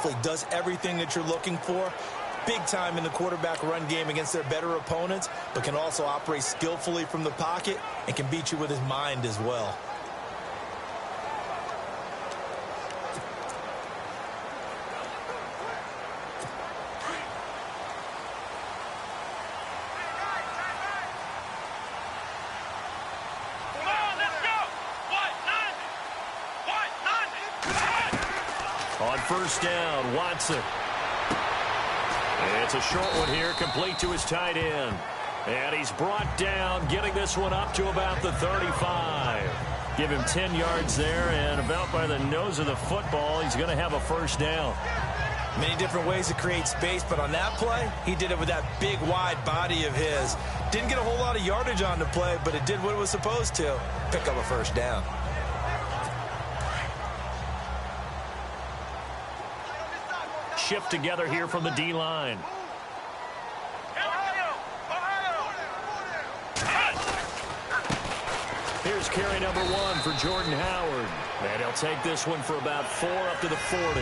beautifully, does everything that you're looking for. Big time in the quarterback run game against their better opponents, but can also operate skillfully from the pocket and can beat you with his mind as well. On first down, Watson. It's a short one here, complete to his tight end. And he's brought down, getting this one up to about the 35. Give him 10 yards there, and about by the nose of the football, he's going to have a first down. Many different ways to create space, but on that play, he did it with that big, wide body of his. Didn't get a whole lot of yardage on the play, but it did what it was supposed to. Pick up a first down. Shift together here from the D-line. Here's carry number 1 for Jordan Howard. And he'll take this one for about 4 up to the 40.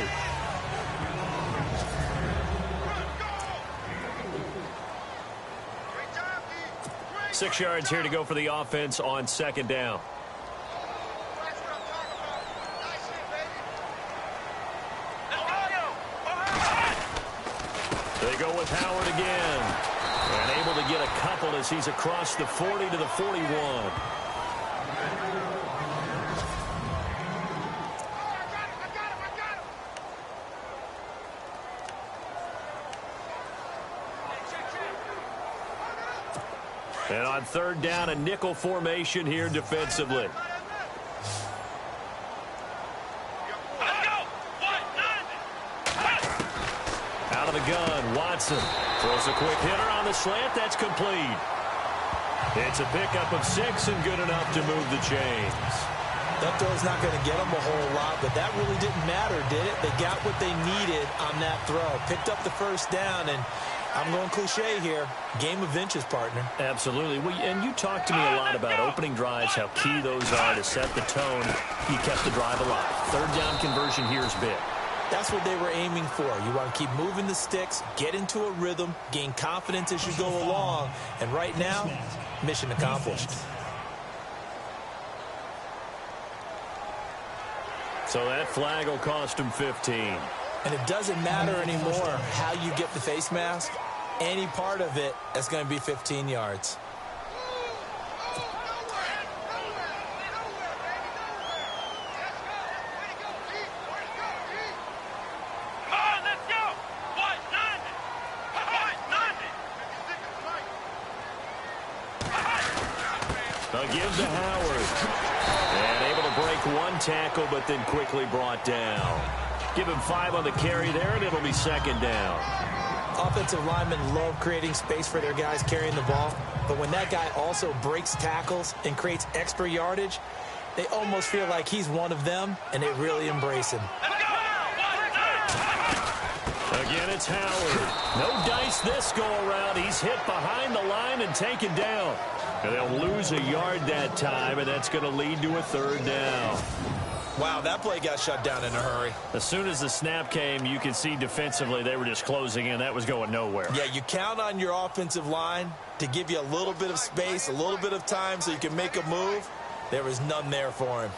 Six yards here to go for the offense on second down. They go with Howard again. And able to get a couple as he's across the 40 to the 41. And on third down, a nickel formation here defensively. Out of the gun, Watson throws a quick hitter on the slant. That's complete. It's a pickup of 6 and good enough to move the chains. That throw's not going to get them a whole lot, but that really didn't matter, did it? They got what they needed on that throw. Picked up the first down, and I'm going cliche here. Game of inches, partner. Absolutely. Well, and you talked to me a lot about opening drives, how key those are to set the tone. He kept the drive alive. Third down conversion here is big. That's what they were aiming for. You want to keep moving the sticks, get into a rhythm, gain confidence as you go along. And right now, mission accomplished. So that flag will cost him 15. And it doesn't matter anymore how you get the face mask. Any part of it, that's going to be 15 yards. They'll give to Howard. And able to break one tackle, but then quickly brought down. Give him 5 on the carry there, and it'll be second down. Offensive linemen love creating space for their guys carrying the ball, but when that guy also breaks tackles and creates extra yardage, they almost feel like he's one of them, and they really embrace him. Again, it's Howard. No dice this go-around. He's hit behind the line and taken down. And they'll lose a yard that time, and that's going to lead to a third down. Wow, that play got shut down in a hurry. As soon as the snap came, you can see defensively they were just closing in. That was going nowhere. Yeah, you count on your offensive line to give you a little bit of space, a little bit of time so you can make a move. There was none there for him.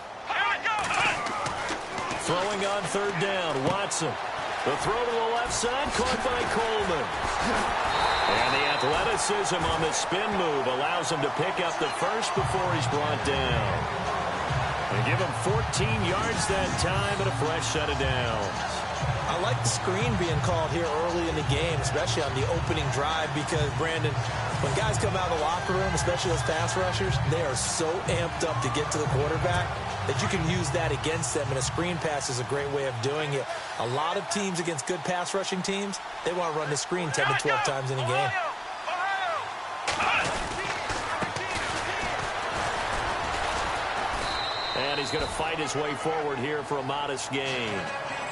Throwing on third down, Watson. The throw to the left side, caught by Coleman. And the athleticism on the spin move allows him to pick up the first before he's brought down. They give him 14 yards that time and a fresh set of downs. I like the screen being called here early in the game, especially on the opening drive, because, Brandon, when guys come out of the locker room, especially those pass rushers, they are so amped up to get to the quarterback that you can use that against them, and a screen pass is a great way of doing it. A lot of teams against good pass rushing teams, they want to run the screen 10 to 12 times in a game. And he's going to fight his way forward here for a modest gain.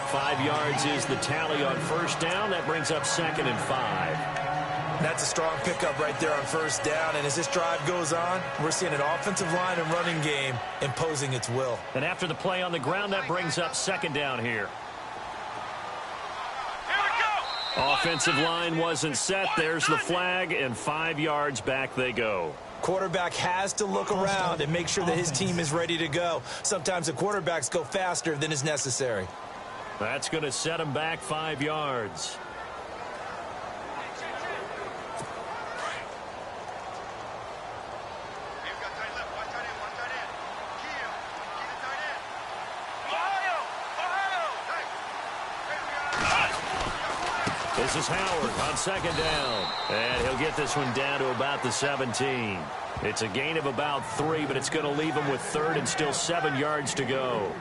5 yards is the tally on first down. That brings up 2nd and 5. That's a strong pickup right there on first down. And as this drive goes on, we're seeing an offensive line and running game imposing its will. And after the play on the ground, that brings up 2nd down here. Offensive line wasn't set. There's the flag, and 5 yards back they go. Quarterback has to look around and make sure that his team is ready to go. Sometimes the quarterbacks go faster than is necessary. That's going to set him back 5 yards. This is Howard on second down. And he'll get this one down to about the 17. It's a gain of about 3, but it's going to leave him with third and still 7 yards to go.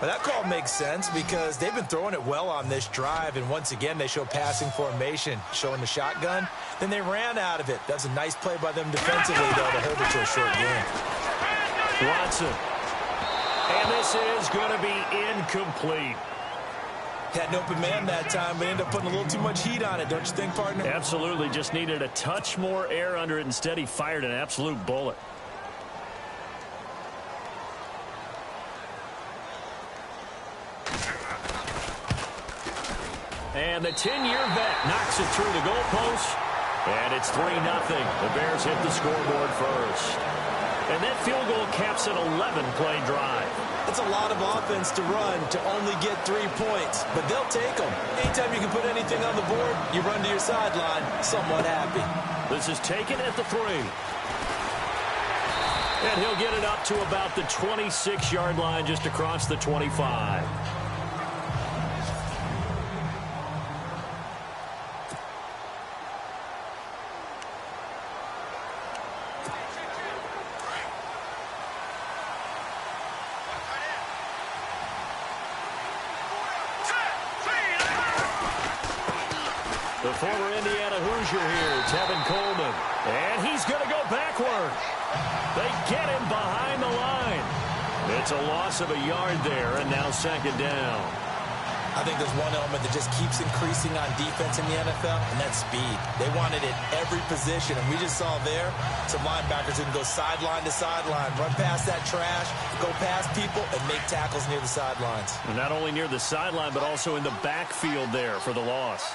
Well, that call makes sense because they've been throwing it well on this drive, and once again they show passing formation, showing the shotgun. Then they ran out of it. That's a nice play by them defensively, though, to hold it to a short game. Watson. And this is going to be incomplete. Had an open man that time, but ended up putting a little too much heat on it, don't you think, partner? Absolutely. Just needed a touch more air under it. Instead, he fired an absolute bullet. And the 10-year vet knocks it through the goalpost. And it's 3-0. The Bears hit the scoreboard first. And that field goal caps an 11-play drive. It's a lot of offense to run to only get 3 points, but they'll take them. Anytime you can put anything on the board, you run to your sideline somewhat happy. This is taken at the 3. And he'll get it up to about the 26-yard line, just across the 25. The former Indiana Hoosier here, Tevin Coleman. And he's going to go backward. They get him behind the line. It's a loss of a yard there, and now second down. I think there's one element that just keeps increasing on defense in the NFL, and that's speed. They want it at every position, and we just saw there some linebackers who can go sideline to sideline, run past that trash, go past people, and make tackles near the sidelines. And not only near the sideline, but also in the backfield there for the loss.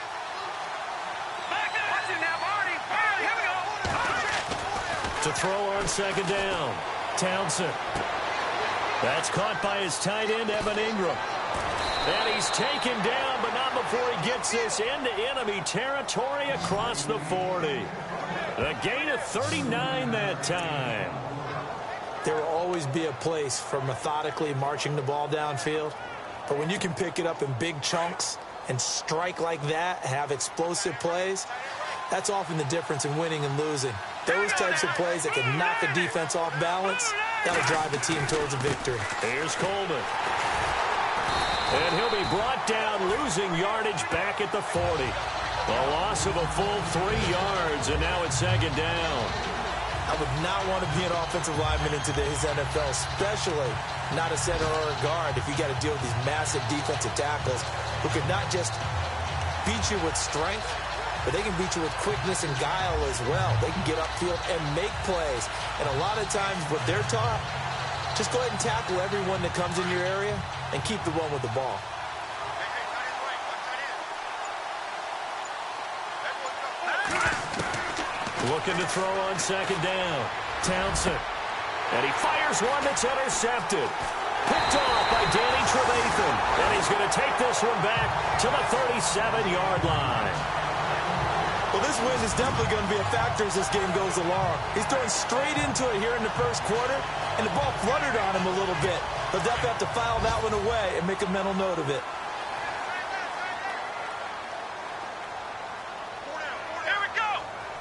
To throw on second down, Townsend. That's caught by his tight end, Evan Ingram. And he's taken down, but not before he gets this into enemy territory across the 40. A gain of 39 that time. There will always be a place for methodically marching the ball downfield. But when you can pick it up in big chunks and strike like that, have explosive plays, that's often the difference in winning and losing. Those types of plays that can knock a defense off balance, that'll drive a team towards a victory. Here's Coleman. And he'll be brought down, losing yardage back at the 40. A loss of a full 3 yards, and now it's second down. I would not want to be an offensive lineman in today's NFL, especially not a center or a guard, if you got to deal with these massive defensive tackles who could not just beat you with strength, but they can beat you with quickness and guile as well. They can get upfield and make plays. And a lot of times what they're taught, just go ahead and tackle everyone that comes in your area and keep the one with the ball. Looking to throw on second down. Townsend. And he fires one that's intercepted. Picked off by Danny Trevathan. And he's going to take this one back to the 37-yard line. Well, this win is definitely going to be a factor as this game goes along. He's throwing straight into it here in the first quarter, and the ball fluttered on him a little bit. He'll definitely have to file that one away and make a mental note of it. Here we go.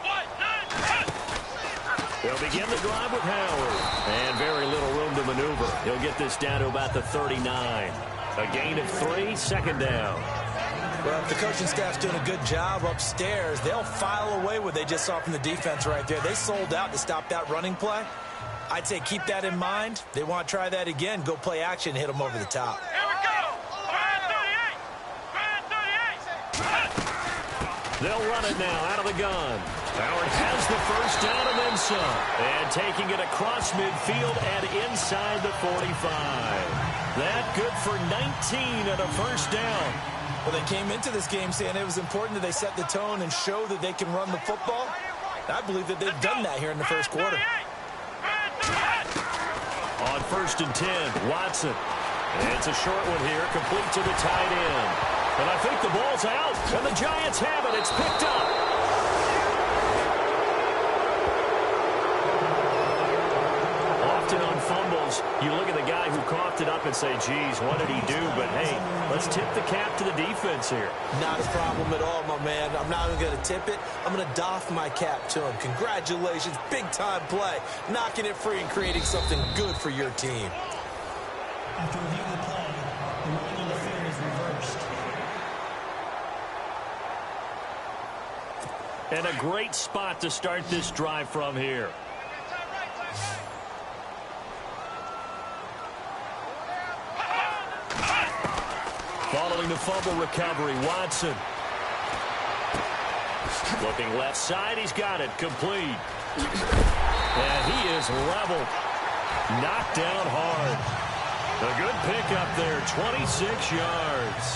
1, 9, 10. They'll begin the drive with Howard. And very little room to maneuver. He'll get this down to about the 39. A gain of 3, second down. Well, if the coaching staff's doing a good job upstairs, they'll file away what they just saw from the defense right there. They sold out to stop that running play. I'd say keep that in mind. They want to try that again, go play action, hit them over the top. Here we go. 38. They'll run it now out of the gun. Howard has the first down and then some. And taking it across midfield and inside the 45. That good for 19 and a first down. Well, they came into this game saying it was important that they set the tone and show that they can run the football. I believe that they've done that here in the first quarter. On 1st and 10, Watson. It's a short one here, complete to the tight end. And I think the ball's out, and the Giants have it. It's picked up. Often on fumbles, you look at the guy who coughed it up and say, geez, what did he do? But, hey, let's tip the cap to the defense here. Not a problem at all, my man. I'm not even going to tip it. I'm going to doff my cap to him. Congratulations, big-time play. Knocking it free and creating something good for your team. After reviewing the play, the ruling on the field is reversed. And a great spot to start this drive from here. Following the fumble recovery, Watson. Looking left side, he's got it, complete. And he is leveled. Knocked down hard. A good pickup there, 26 yards.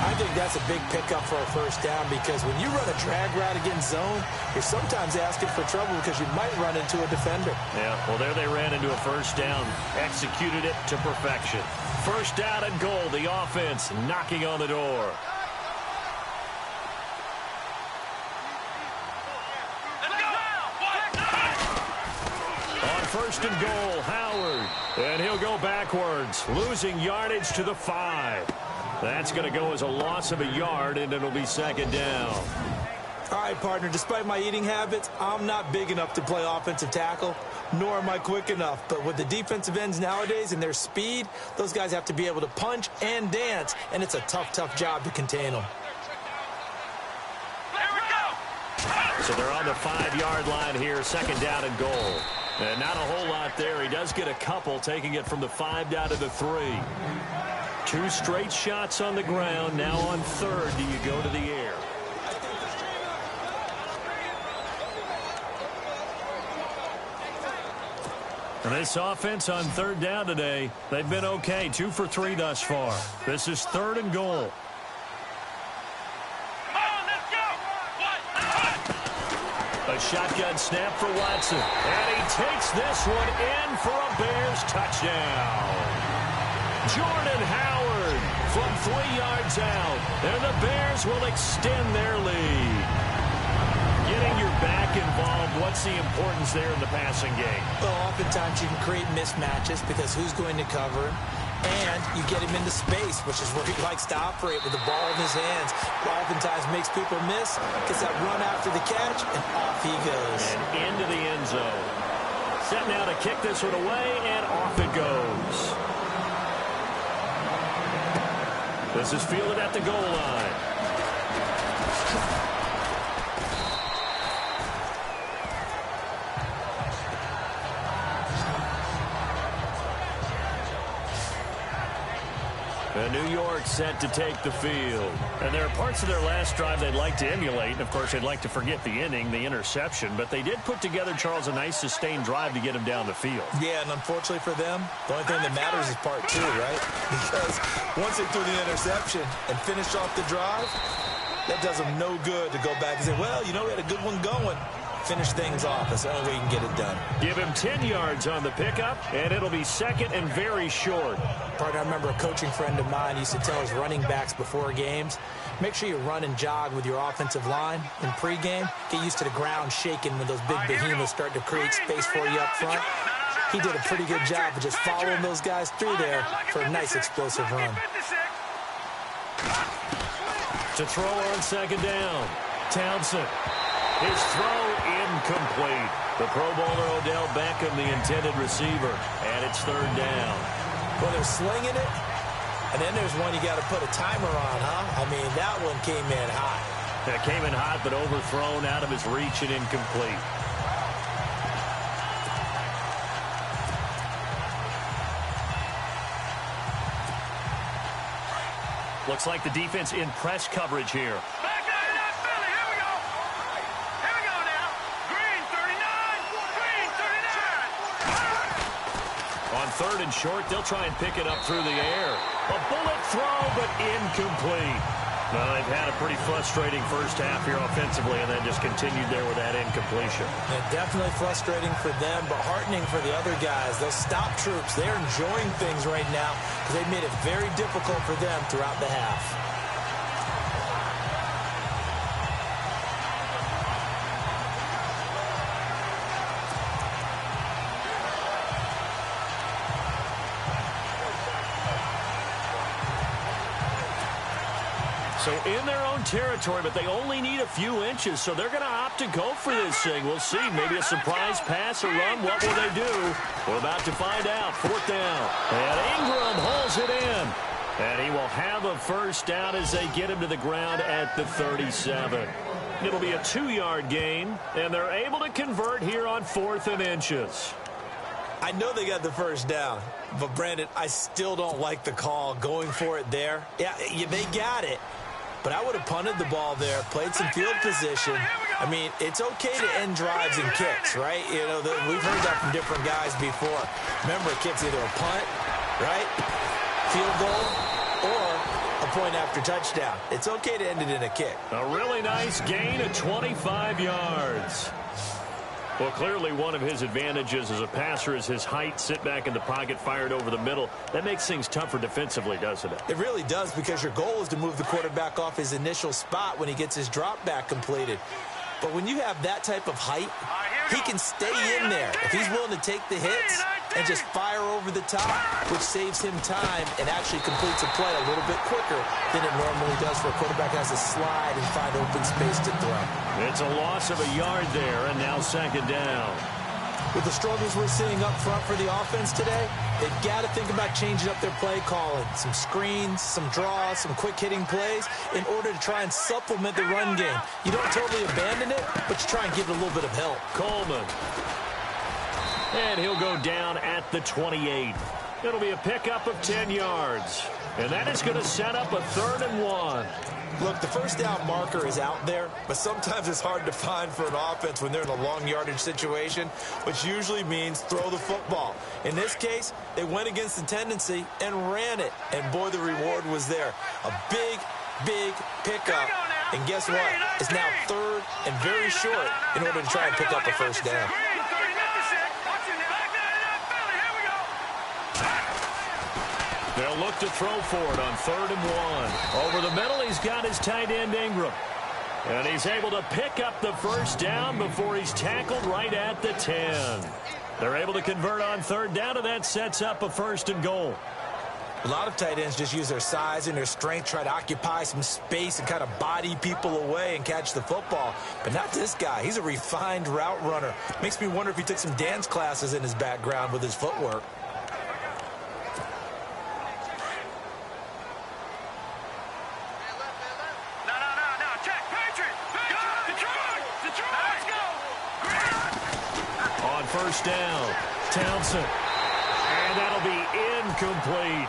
I think that's a big pickup for a first down because when you run a drag route against zone, you're sometimes asking for trouble because you might run into a defender. Yeah, well, there they ran into a first down. Executed it to perfection. First down and goal, the offense knocking on the door. On 1st and goal, Howard. And he'll go backwards, losing yardage to the 5. That's going to go as a loss of a yard, and it'll be 2nd down. All right, partner, despite my eating habits, I'm not big enough to play offensive tackle, nor am I quick enough. But with the defensive ends nowadays and their speed, those guys have to be able to punch and dance, and it's a tough, tough job to contain them. So they're on the 5-yard line here, 2nd down and goal. And not a whole lot there. He does get a couple, taking it from the 5 down to the 3. 2 straight shots on the ground. Now on 3rd, do you go to the air? And this offense on 3rd down today, they've been okay. 2 for 3 thus far. This is 3rd and goal. A shotgun snap for Watson. And he takes this one in for a Bears touchdown. Jordan Howard from 3 yards out. And the Bears will extend their lead. Getting your back involved, what's the importance there in the passing game? Well, oftentimes you can create mismatches because who's going to cover him? And you get him into space, which is where he likes to operate with the ball in his hands. Oftentimes makes people miss, gets that run after the catch, and off he goes. And into the end zone. Set now to kick this one away, and off it goes. This is fielded at the goal line. New York set to take the field. And there are parts of their last drive they'd like to emulate. And, of course, they'd like to forget the inning, the interception. But they did put together, Charles, a nice sustained drive to get him down the field. Yeah, and unfortunately for them, the only thing that matters is part 2, right? Because once they threw the interception and finished off the drive, that does them no good to go back and say, well, you know, we had a good one going. Finish things off. That's the only way you can get it done. Give him 10 yards on the pickup, and it'll be 2nd and very short. Partner, I remember a coaching friend of mine used to tell his running backs before games, make sure you run and jog with your offensive line in pregame. Get used to the ground shaking when those big behemoths start to create space for you up front. He did a pretty good job of just following those guys through there for a nice explosive run. To throw on 2nd down, Townsend. His throw incomplete. The Pro Bowler Odell Beckham, the intended receiver, and it's 3rd down. Well, they're slinging it, and then there's one you got to put a timer on, huh? I mean, that one came in hot. That came in hot, but overthrown out of his reach and incomplete. Looks like the defense in press coverage here. 3rd and short. They'll try and pick it up through the air. A bullet throw, but incomplete. Well, they've had a pretty frustrating first half here offensively, and then just continued there with that incompletion. And definitely frustrating for them, but heartening for the other guys. Those stop troops, they're enjoying things right now because they've made it very difficult for them throughout the half. So in their own territory, but they only need a few inches, so they're going to opt to go for this thing. We'll see. Maybe a surprise pass or run. What will they do? We're about to find out. 4th down. And Ingram hauls it in. And he will have a first down as they get him to the ground at the 37. It'll be a 2-yard gain, and they're able to convert here on 4th and inches. I know they got the first down, but, Brandon, I still don't like the call going for it there. Yeah, they got it. But I would have punted the ball there, played some field position. I mean, it's okay to end drives and kicks, right? You know, we've heard that from different guys before. Remember, a kick's either a punt, right, field goal, or a point after touchdown. It's okay to end it in a kick. A really nice gain of 25 yards. Well, clearly one of his advantages as a passer is his height, sit back in the pocket, fired over the middle. That makes things tougher defensively, doesn't it? It really does, because your goal is to move the quarterback off his initial spot when he gets his drop back completed. But when you have that type of height, he can stay in there if he's willing to take the hits and just fire over the top, which saves him time and actually completes a play a little bit quicker than it normally does for a quarterback has to slide and find open space to throw. It's a loss of a yard there, and now 2nd down. With the struggles we're seeing up front for the offense today, they've got to think about changing up their play calling. Some screens, some draws, some quick-hitting plays in order to try and supplement the run game. You don't totally abandon it, but you try and give it a little bit of help. Coleman. And he'll go down at the 28. It'll be a pickup of 10 yards. And that is going to set up a 3rd and 1. Look, the first down marker is out there, but sometimes it's hard to find for an offense when they're in a long yardage situation, which usually means throw the football. In this case, they went against the tendency and ran it, and boy, the reward was there. A big, big pickup, and guess what? It's now 3rd and very short in order to try and pick up a first down. They'll look to throw for it on 3rd and 1. Over the middle, he's got his tight end, Ingram. And he's able to pick up the first down before he's tackled right at the 10. They're able to convert on 3rd down, and that sets up a 1st and goal. A lot of tight ends just use their size and their strength, try to occupy some space and kind of body people away and catch the football. But not this guy. He's a refined route runner. Makes me wonder if he took some dance classes in his background with his footwork. First down, Townsend. And that'll be incomplete.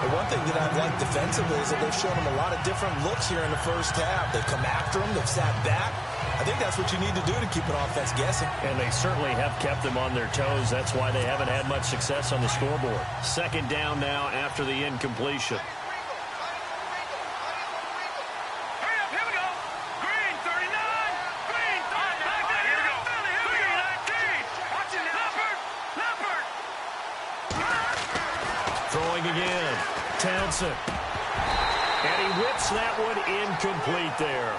The one thing that I've liked defensively is that they've shown him a lot of different looks here in the first half. They've come after him. They've sat back. I think that's what you need to do to keep an offense guessing. And they certainly have kept them on their toes. That's why they haven't had much success on the scoreboard. 2nd down now after the incompletion. Again, Townsend. And he whips that one incomplete there.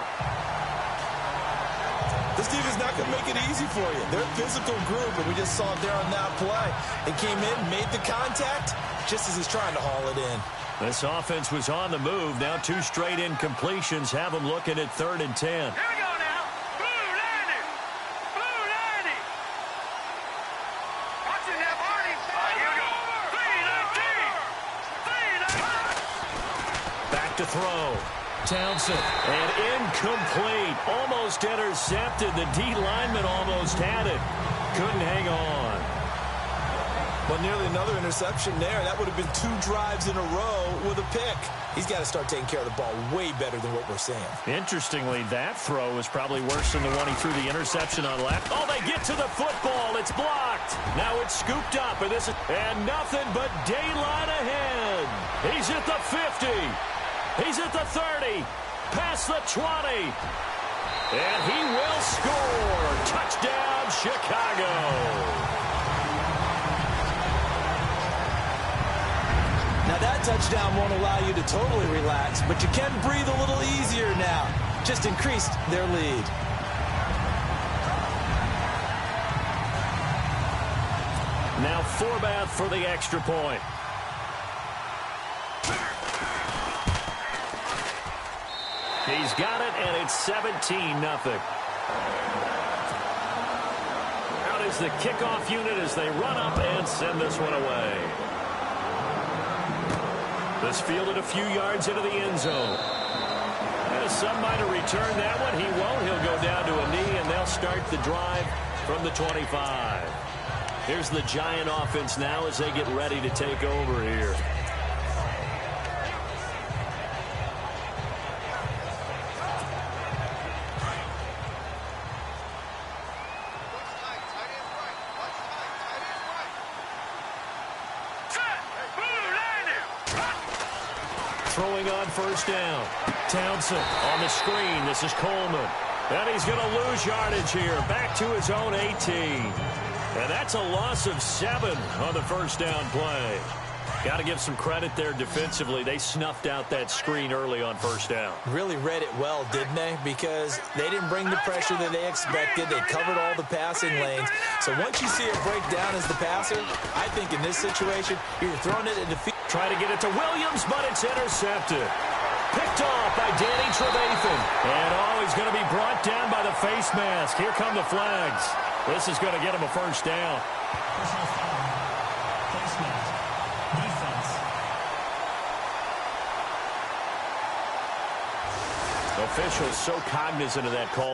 This defense is not going to make it easy for you. They're a physical group, and we just saw it there on that play. They came in, made the contact, just as he's trying to haul it in. This offense was on the move. Now 2 straight incompletions have them looking at 3rd and 10. Here we go now. Blue 90. Blue 90. Watching that, Barney. Here we go. Back to throw. Townsend. And incomplete. Almost intercepted. The D lineman almost had it. Couldn't hang on. Well, nearly another interception there. That would have been 2 drives in a row with a pick. He's got to start taking care of the ball way better than what we're seeing. Interestingly, that throw is probably worse than the one he threw the interception on left. Oh, they get to the football. It's blocked. Now it's scooped up, and nothing but daylight ahead. He's at the 50. He's at the 30. Past the 20. And he will score. Touchdown, Chicago. Now that touchdown won't allow you to totally relax, but you can breathe a little easier now. Just increased their lead. Now Forbath for the extra point. He's got it, and it's 17-0. Out is the kickoff unit as they run up and send this one away. This fielded a few yards into the end zone. Some might have returned that one. He won't. He'll go down to a knee, and they'll start the drive from the 25. Here's the Giant offense now as they get ready to take over here. Throwing on first down. Townsend on the screen. This is Coleman. And he's going to lose yardage here. Back to his own 18. And that's a loss of 7 on the first down play. Got to give some credit there defensively. They snuffed out that screen early on first down. Really read it well, didn't they? Because they didn't bring the pressure that they expected. They covered all the passing lanes. So once you see it break down as the passer, I think in this situation, you're throwing it into field. Try to get it to Williams, but it's intercepted. Picked off by Danny Trevathan. And he's going to be brought down by the face mask. Here come the flags. This is going to get him a first down. Personal foul. Face mask. Defense. Officials so cognizant of that call.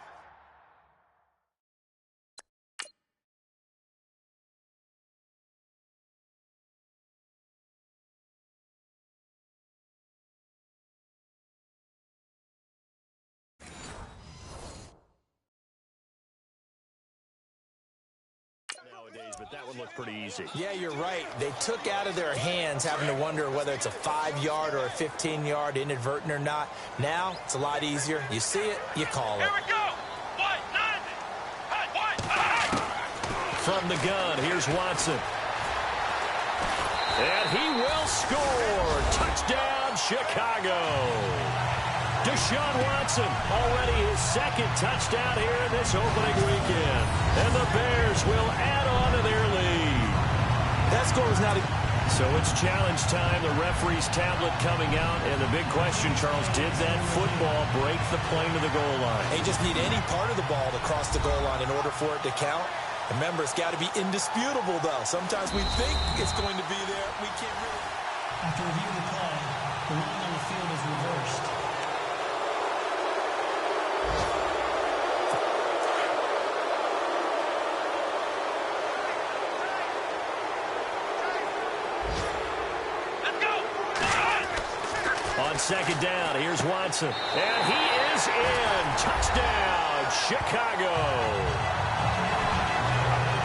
But that one looked pretty easy. Yeah, you're right. They took out of their hands having to wonder whether it's a 5-yard or a 15-yard inadvertent or not. Now it's a lot easier. You see it, you call it. Here we go. From the gun, here's Watson. And he will score. Touchdown, Chicago. Deshaun Watson, already his second touchdown here in this opening weekend. And the Bears will add on to their lead. That score is not a... So it's challenge time. The referee's tablet coming out. And the big question, Charles, did that football break the plane to the goal line? They just need any part of the ball to cross the goal line in order for it to count. Remember, it's got to be indisputable, though. Sometimes we think it's going to be there. We can't really... After reviewing the play, the running on the field is reversed. On second down, here's Watson. And he is in. Touchdown, Chicago.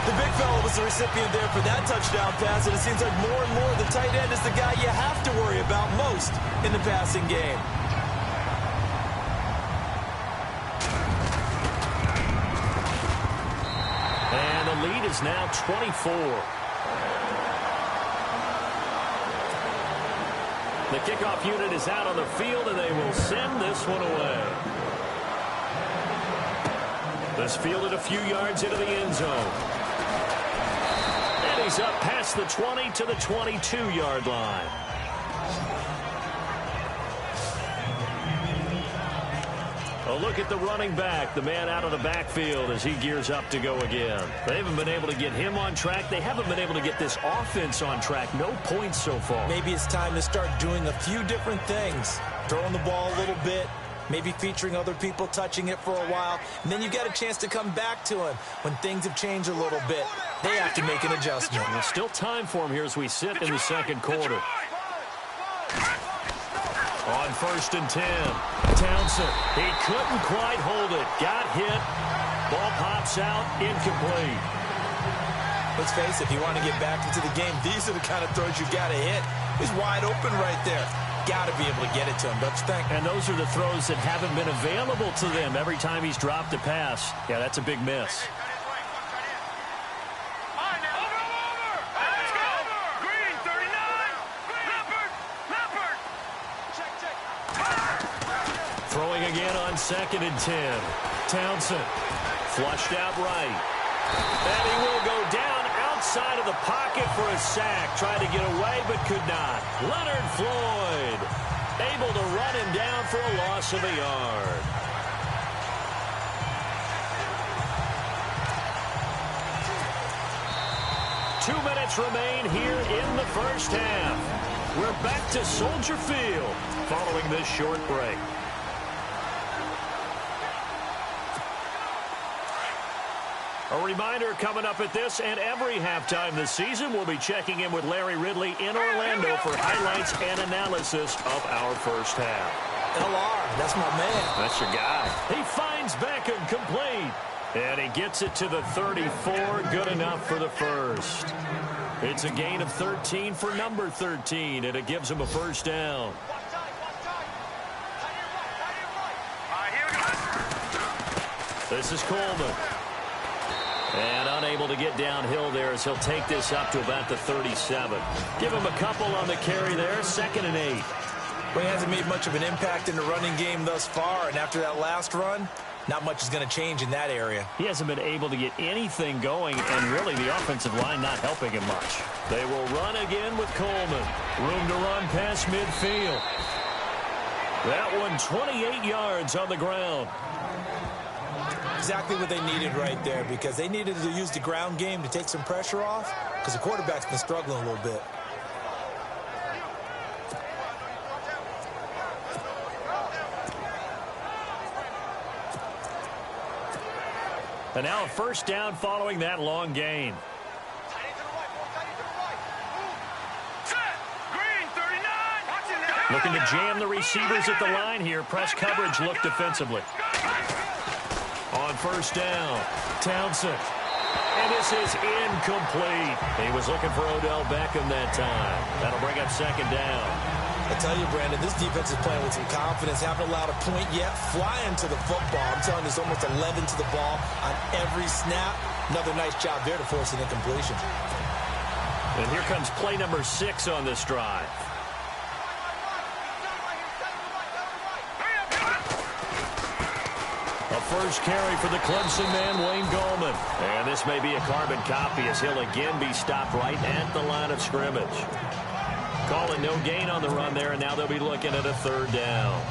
The big fella was the recipient there for that touchdown pass, and it seems like more and more the tight end is the guy you have to worry about most in the passing game. And the lead is now 24. The kickoff unit is out on the field, and they will send this one away. This fielded a few yards into the end zone. And he's up past the 20 to the 22-yard line. A look at the running back, the man out of the backfield as he gears up to go again. They haven't been able to get him on track. They haven't been able to get this offense on track. No points so far. Maybe it's time to start doing a few different things. Throwing the ball a little bit, maybe featuring other people touching it for a while, and then you get a chance to come back to him when things have changed a little bit. They have to make an adjustment. There's still time for him here as we sit in the second quarter. On 1st and 10, Townsend. He couldn't quite hold it. Got hit. Ball pops out. Incomplete. Let's face it, if you want to get back into the game, these are the kind of throws you got to hit. He's wide open right there. Got to be able to get it to him, don't you think? And those are the throws that haven't been available to them every time he's dropped a pass. Yeah, that's a big miss. Throwing again on 2nd and 10. Townsend flushed out right. And he will go down outside of the pocket for a sack. Tried to get away but could not. Leonard Floyd able to run him down for a loss of a yard. Two minutes remain here in the first half. We're back to Soldier Field following this short break. A reminder coming up at this and every halftime this season, we'll be checking in with Larry Ridley in Orlando for highlights and analysis of our first half. LR, that's my man. That's your guy. He finds Beckham complete. And he gets it to the 34. Good enough for the first. It's a gain of 13 for number 13, and it gives him a first down. This is Coleman. And unable to get downhill there as he'll take this up to about the 37. Give him a couple on the carry there. 2nd and 8. Well, he hasn't made much of an impact in the running game thus far, and after that last run, not much is going to change in that area. He hasn't been able to get anything going, and really the offensive line not helping him much. They will run again with Coleman. Room to run past midfield. That one 28 yards on the ground. Exactly what they needed right there, because they needed to use the ground game to take some pressure off, because the quarterback's been struggling a little bit. And now a first down following that long gain. Looking to jam the receivers at the line here. Press coverage look defensively. On first down, Townsend. And this is incomplete. He was looking for Odell Beckham that time. That'll bring up 2nd down. I tell you, Brandon, this defense is playing with some confidence. Haven't allowed a point yet. Flying to the football. I'm telling you, it's almost 11 to the ball on every snap. Another nice job there to force an incompletion. And here comes play number 6 on this drive. A first carry for the Clemson man, Wayne Gallman. And this may be a carbon copy as he'll again be stopped right at the line of scrimmage. Calling no gain on the run there, and now they'll be looking at a 3rd down.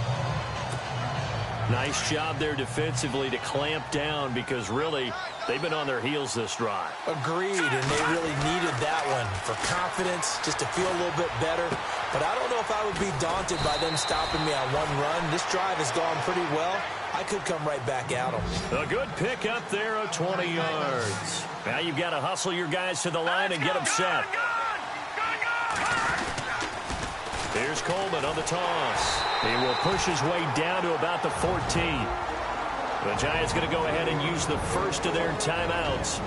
Nice job there defensively to clamp down, because really they've been on their heels this drive. Agreed, and they really needed that one for confidence, just to feel a little bit better. But I don't know if I would be daunted by them stopping me on one run. This drive has gone pretty well. I could come right back at them. A good pick up there of 20 yards. Now you've got to hustle your guys to the line and get them set. Here's Coleman on the toss. He will push his way down to about the 14. The Giants going to go ahead and use the first of their timeouts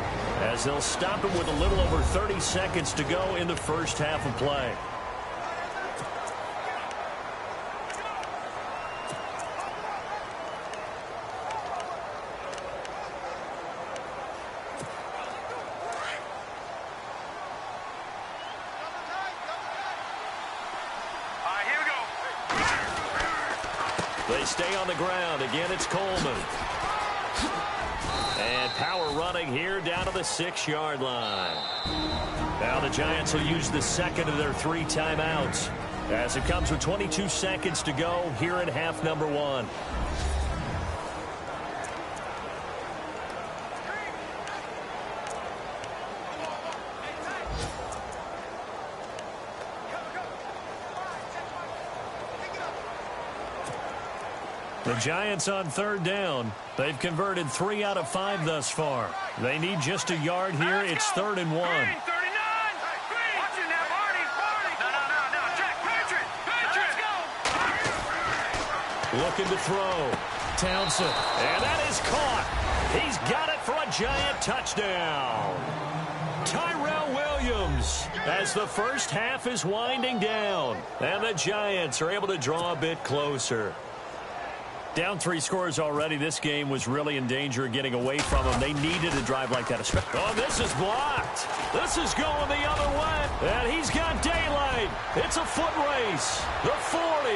as they'll stop him with a little over 30 seconds to go in the first half of play. They stay on the ground. Again, it's Coleman. And power running here down to the 6-yard line. Now the Giants will use the second of their 3 timeouts as it comes with 22 seconds to go here in half number 1. The Giants on third down. They've converted 3 out of 5 thus far. They need just a yard here. It's 3rd and 1. Green, 39. Green. Watching that, Marty. No. Jack Patrick. Let's go. Looking to throw. Townsend. And that is caught. He's got it for a Giant touchdown. Tyrell Williams as the first half is winding down. And the Giants are able to draw a bit closer. Down 3 scores already. This game was really in danger of getting away from them. They needed a drive like that. Oh, this is blocked. This is going the other way. And he's got daylight. It's a foot race. The 40,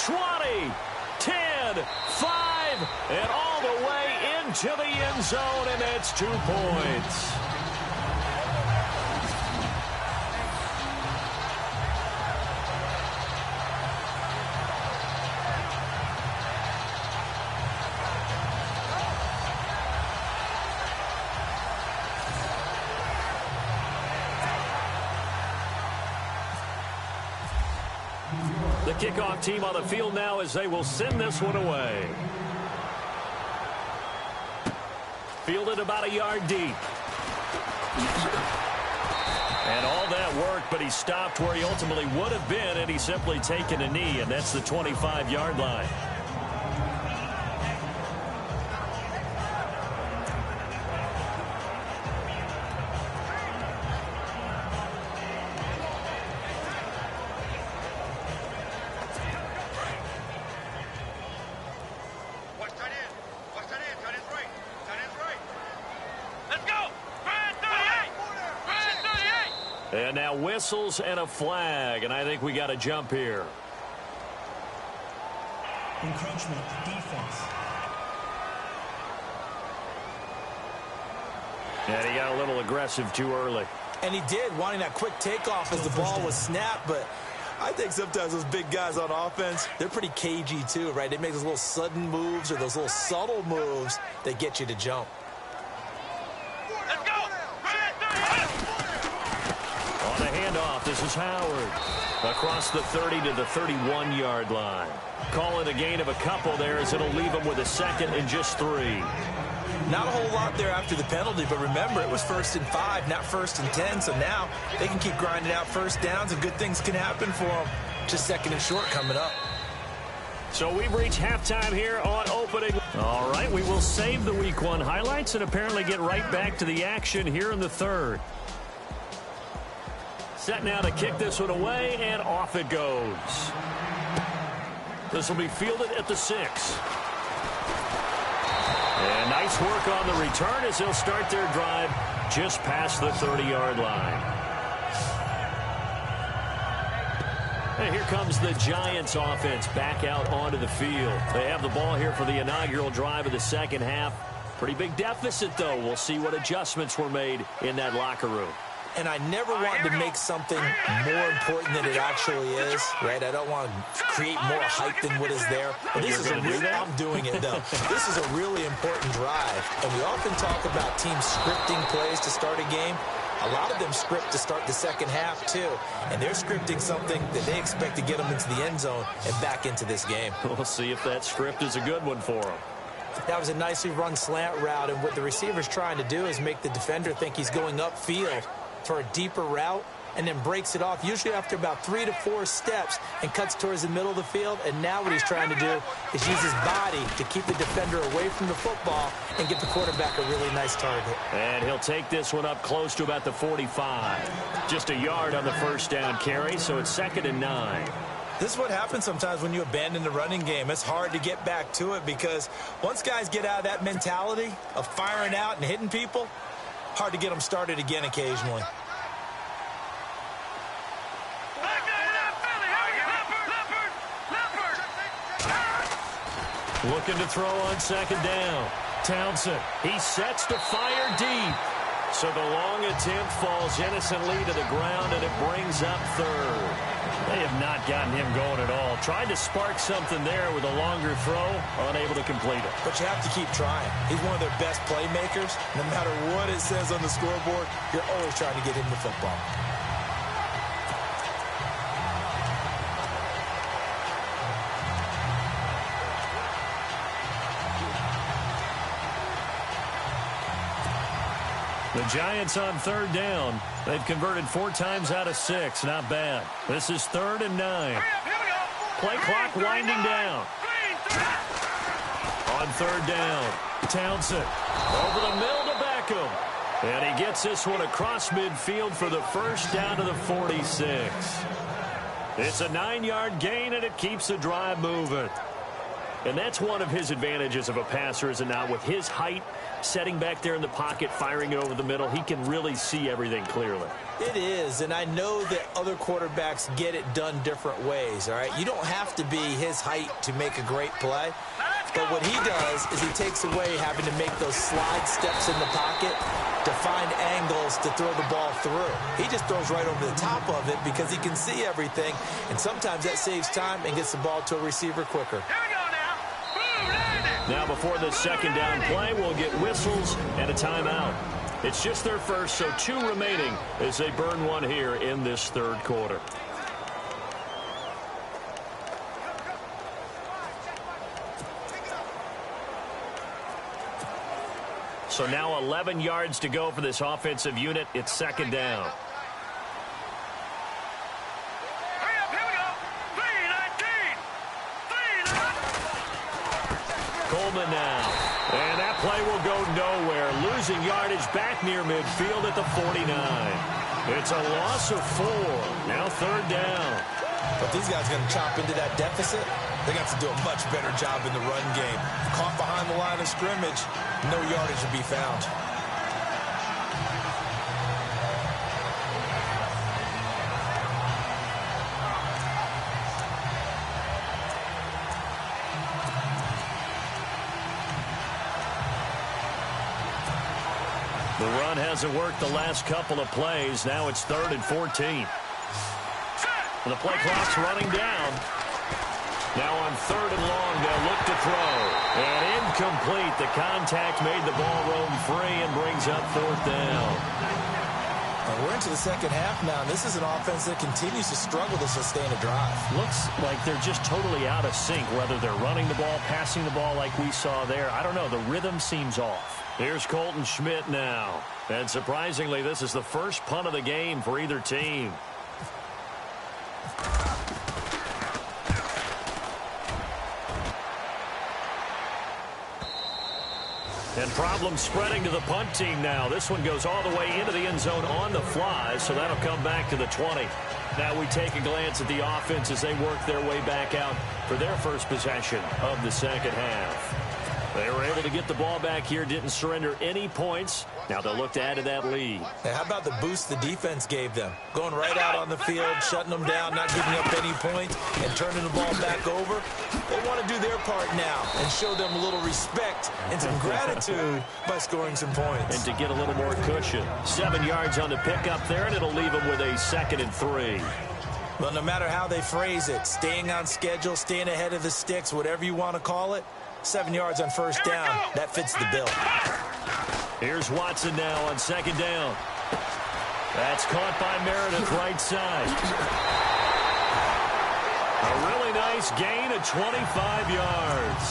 20, 10, 5, and all the way into the end zone, and that's 2 points. The kickoff team on the field now as they will send this one away. Fielded about a yard deep. And all that work, but he stopped where he ultimately would have been, and he's simply taken a knee, and that's the 25-yard line. And now whistles and a flag, and I think we got a jump here. Encroachment, defense. And he got a little aggressive too early. And he did, wanting that quick takeoff as the ball was snapped, but I think sometimes those big guys on offense, they're pretty cagey too, right? They make those little sudden moves or those little subtle moves that get you to jump. Let's go. On the handoff, this is Howard. Across the 30 to the 31-yard line. Call it a gain of a couple there as it'll leave him with a second and just 3. Not a whole lot there after the penalty, but remember, it was 1st and 5, not 1st and 10, so now they can keep grinding out first downs and good things can happen for them. Just 2nd and short coming up. So we've reached halftime here on opening. All right, we will save the Week 1 highlights and apparently get right back to the action here in the 3rd. Set now to kick this one away, and off it goes. This will be fielded at the 6. And nice work on the return as they'll start their drive just past the 30-yard line. And here comes the Giants offense back out onto the field. They have the ball here for the inaugural drive of the second half. Pretty big deficit, though. We'll see what adjustments were made in that locker room. And I never want to make something more important than it actually is, right? I don't want to create more hype than what is there. But this is a really, I'm doing it, though. This is a really important drive. And we often talk about teams scripting plays to start a game. A lot of them script to start the second half, too. And they're scripting something that they expect to get them into the end zone and back into this game. We'll see if that script is a good one for them. That was a nicely run slant route, and what the receiver's trying to do is make the defender think he's going upfield for a deeper route, and then breaks it off, usually after about 3 to 4 steps, and cuts towards the middle of the field. And now what he's trying to do is use his body to keep the defender away from the football and get the quarterback a really nice target. And he'll take this one up close to about the 45. Just a yard on the first down carry, so it's 2nd and 9. This is what happens sometimes when you abandon the running game. It's hard to get back to it because once guys get out of that mentality of firing out and hitting people, hard to get them started again occasionally. Looking to throw on 2nd down. Townsend, he sets to fire deep. So the long attempt falls innocently to the ground, and it brings up 3rd. They have not gotten him going at all. Tried to spark something there with a longer throw, unable to complete it. But you have to keep trying. He's one of their best playmakers. No matter what it says on the scoreboard, you're always trying to get him the football. The Giants on third down. They've converted 4 times out of 6. Not bad. This is 3rd and 9. Play clock winding down. On third down, Townsend over the middle to Beckham. And he gets this one across midfield for the first down to the 46. It's a 9-yard gain, and it keeps the drive moving. And that's one of his advantages of a passer, is it not? With his height, setting back there in the pocket, firing it over the middle, he can really see everything clearly. It is, and I know that other quarterbacks get it done different ways, all right? You don't have to be his height to make a great play. But what he does is he takes away having to make those slide steps in the pocket to find angles to throw the ball through. He just throws right over the top of it because he can see everything, and sometimes that saves time and gets the ball to a receiver quicker. Now before the second down play, we'll get whistles and a timeout. It's just their first, so 2 remaining as they burn one here in this third quarter. So now 11 yards to go for this offensive unit. It's second down. Coleman now. And that play will go nowhere. Losing yardage back near midfield at the 49. It's a loss of 4. Now third down. But these guys are going to chop into that deficit. They got to do a much better job in the run game. Caught behind the line of scrimmage, no yardage to be found. The run hasn't worked the last couple of plays. Now it's 3rd and 14. And the play clock's running down. Now on 3rd and long, they'll look to throw. And incomplete. The contact made the ball roam free and brings up 4th down. And we're into the second half now, and this is an offense that continues to struggle to sustain a drive. Looks like they're just totally out of sync, whether they're running the ball, passing the ball like we saw there. I don't know. The rhythm seems off. Here's Colton Schmidt now. And surprisingly, this is the first punt of the game for either team. And problems spreading to the punt team now. This one goes all the way into the end zone on the fly, so that'll come back to the 20. Now we take a glance at the offense as they work their way back out for their first possession of the second half. They were able to get the ball back here, didn't surrender any points. Now they'll look to add to that lead. Hey, how about the boost the defense gave them? Going right out on the field, shutting them down, not giving up any points, and turning the ball back over. They want to do their part now and show them a little respect and some gratitude by scoring some points. And to get a little more cushion. 7 yards on the pickup there, and it'll leave them with a 2nd and 3. Well, no matter how they phrase it, staying on schedule, staying ahead of the sticks, whatever you want to call it, 7 yards on first down, that fits the bill. Here's Watson now on 2nd down. That's caught by Meredith right side. A really nice gain of 25 yards.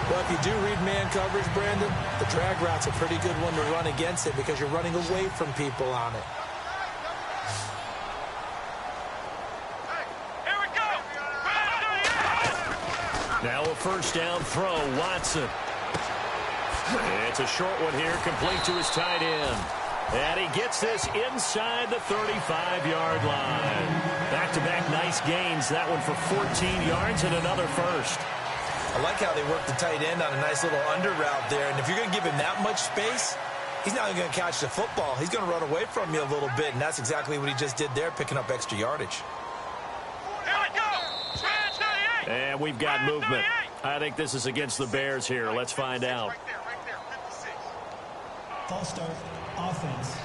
Well, if you do read man coverage, Brandon, the drag route's a pretty good one to run against it because you're running away from people on it. Now a first down throw, Watson. It's a short one here, complete to his tight end. And he gets this inside the 35-yard line. Back-to-back nice gains, that one for 14 yards and another first. I like how they work the tight end on a nice little under route there. And if you're going to give him that much space, he's not even going to catch the football. He's going to run away from you a little bit, and that's exactly what he just did there, picking up extra yardage. And we've got movement. I think this is against the Bears here. Let's find out. False start, offense.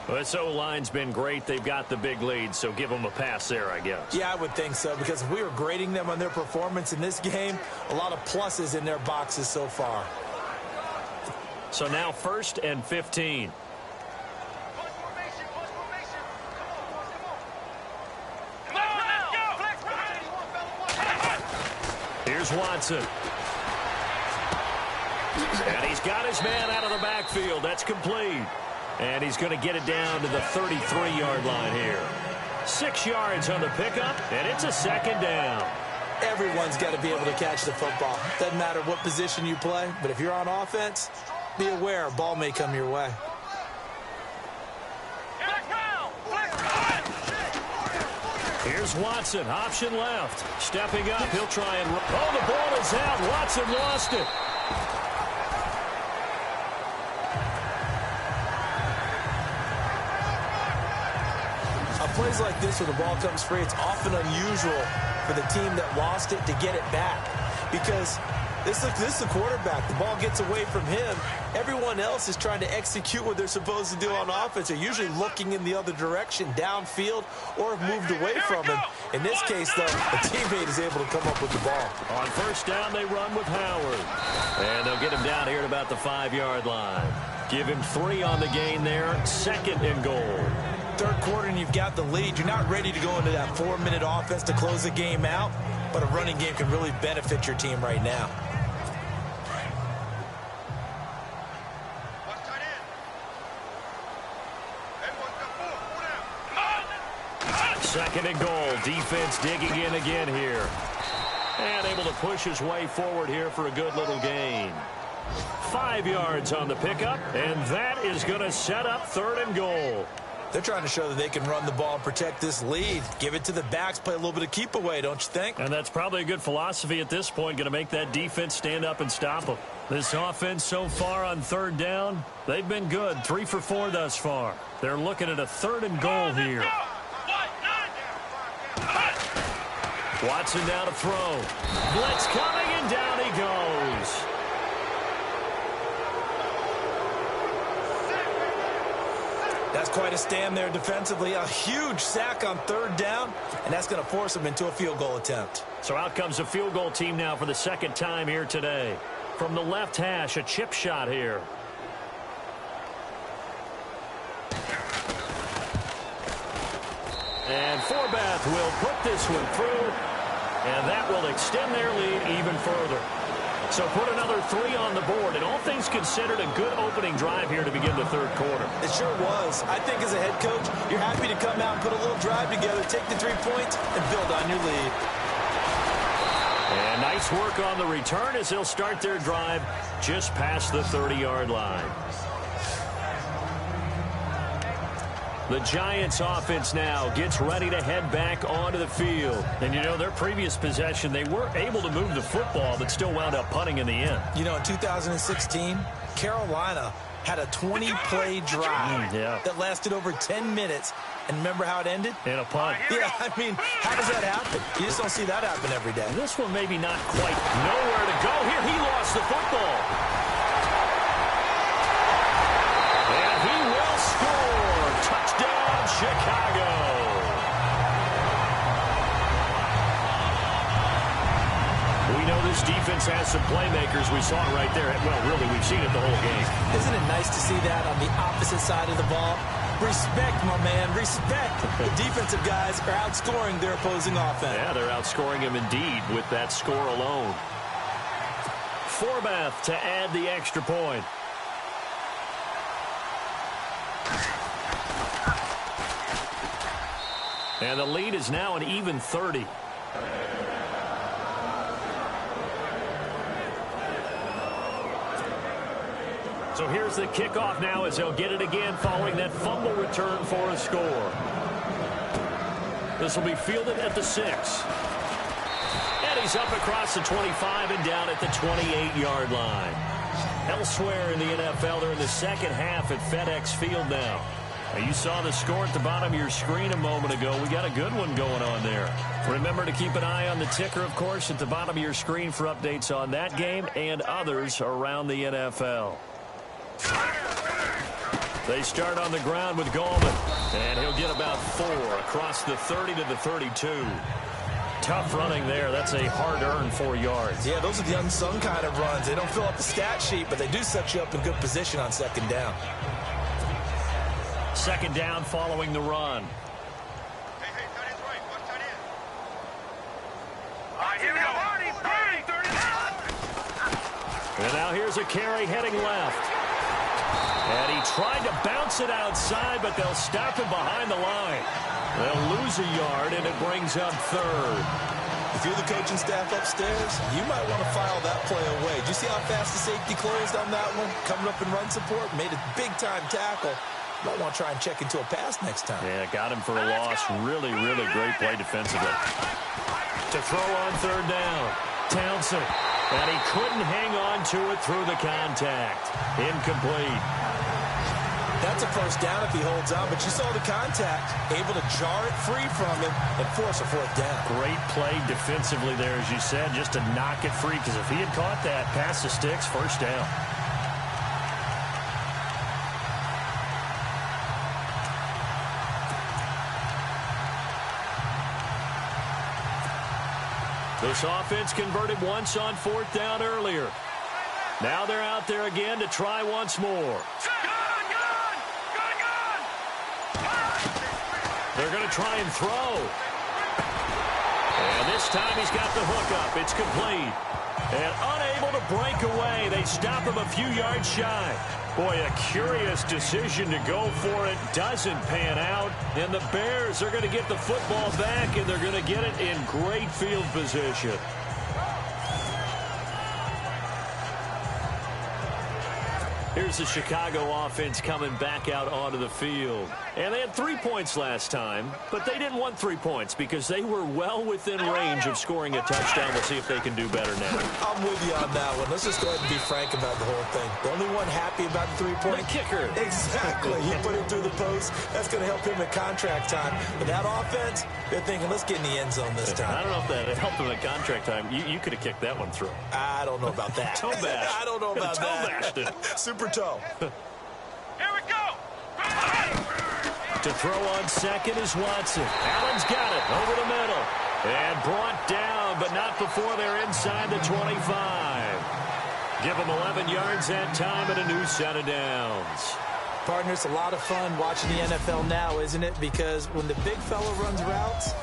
Well, this O-line's been great. They've got the big lead, so give them a pass there, I guess. Yeah, I would think so, because if we were grading them on their performance in this game, a lot of pluses in their boxes so far. So now 1st and 15. Here's Watson. And he's got his man out of the backfield. That's complete. And he's going to get it down to the 33-yard line here. 6 yards on the pickup, and it's a second down. Everyone's got to be able to catch the football. Doesn't matter what position you play, but if you're on offense, be aware a ball may come your way. Here's Watson, option left. Stepping up, he'll try and... Oh, the ball is out. Watson lost it. Plays like this where the ball comes free, it's often unusual for the team that lost it to get it back. Because this is the quarterback. The ball gets away from him. Everyone else is trying to execute what they're supposed to do on offense. They're usually looking in the other direction, downfield, or have moved away from him. In this case, though, a teammate is able to come up with the ball. On first down, they run with Howard. And they'll get him down here at about the 5-yard line. Give him 3 on the gain there. 2nd and goal. Third quarter and you've got the lead. You're not ready to go into that 4-minute offense to close the game out, but a running game can really benefit your team right now. Second and goal. Defense digging in again here. And able to push his way forward here for a good little gain. 5 yards on the pickup, and that is going to set up 3rd and goal. They're trying to show that they can run the ball and protect this lead. Give it to the backs, play a little bit of keep away, don't you think? And that's probably a good philosophy at this point, going to make that defense stand up and stop them. This offense so far on 3rd down, they've been good. 3 for 4 thus far. They're looking at a 3rd and goal here. Watson down to throw. Blitz coming, and down he goes. That's quite a stand there defensively. A huge sack on 3rd down, and that's going to force them into a field goal attempt. So out comes the field goal team now for the 2nd time here today. From the left hash, a chip shot here. And Forbath will put this one through, and that will extend their lead even further. So put another 3 on the board, and all things considered, a good opening drive here to begin the 3rd quarter. It sure was. I think as a head coach, you're happy to come out and put a little drive together, take the 3 points, and build on your lead. And nice work on the return as they'll start their drive just past the 30-yard line. The Giants offense now gets ready to head back onto the field. And, you know, their previous possession, they were able to move the football, but still wound up punting in the end. You know, in 2016, Carolina had a 20-play drive that lasted over 10 minutes. And remember how it ended? In a punt. Yeah, I mean, how does that happen? You just don't see that happen every day. This one maybe not quite nowhere to go. Here, he lost the football. And he will score. Touchdown, Chicago. We know this defense has some playmakers. We saw it right there. Well, really, we've seen it the whole game. Isn't it nice to see that on the opposite side of the ball? Respect, my man, respect. The defensive guys are outscoring their opposing offense. Yeah, they're outscoring him indeed with that score alone. Forbath to add the extra point. And the lead is now an even 30. So here's the kickoff now as they'll get it again following that fumble return for a score. This will be fielded at the 6. And he's up across the 25 and down at the 28-yard line. Elsewhere in the NFL, they're in the second half at FedEx Field now. You saw the score at the bottom of your screen a moment ago. We got a good one going on there. Remember to keep an eye on the ticker, of course, at the bottom of your screen for updates on that game and others around the NFL. They start on the ground with Gallman, and he'll get about 4 across the 30 to the 32. Tough running there. That's a hard-earned 4 yards. Yeah, those are the unsung kind of runs. They don't fill up the stat sheet, but they do set you up in good position on second down. Second down following the run. Hey, tight end's right. Watch tight end. All right, here we go. 30. And now here's a carry heading left. And he tried to bounce it outside, but they'll stop him behind the line. They'll lose a yard, and it brings up third. If you're the coaching staff upstairs, you might want to file that play away. Did you see how fast the safety closed on that one? Coming up in run support, made a big-time tackle. Might want to try and check into a pass next time. Yeah, got him for a loss. Really, really great play defensively. To throw on third down, Townsend. And he couldn't hang on to it through the contact. Incomplete. That's a first down if he holds on, but you saw the contact, able to jar it free from him and force a fourth down. Great play defensively there, as you said, just to knock it free, because if he had caught that, pass the sticks, first down. This offense converted once on fourth down earlier. Now they're out there again to try once more. They're going to try and throw. And this time he's got the hook up. It's complete. And unable to break away. They stop him a few yards shy. Boy, a curious decision to go for it. Doesn't pan out. And the Bears are going to get the football back, and they're going to get it in great field position. Here's the Chicago offense coming back out onto the field. And they had 3 points last time, but they didn't want 3 points because they were well within range of scoring a touchdown. We'll see if they can do better now. I'm with you on that one. Let's just go ahead and be frank about the whole thing. The only one happy about the 3-point? The kicker. Exactly. He put it through the post. That's going to help him at contract time. But that offense, they're thinking, let's get in the end zone this time. I don't know if that helped him at contract time. You could have kicked that one through. I don't know about that. Toe bash. I don't know about that. Toe bashed it. Super toe. Here we go. To throw on second is Watson. Allen's got it over the middle. And brought down, but not before they're inside the 25. Give them 11 yards that time and a new set of downs. Partner, it's a lot of fun watching the NFL now, isn't it? Because when the big fella runs routes,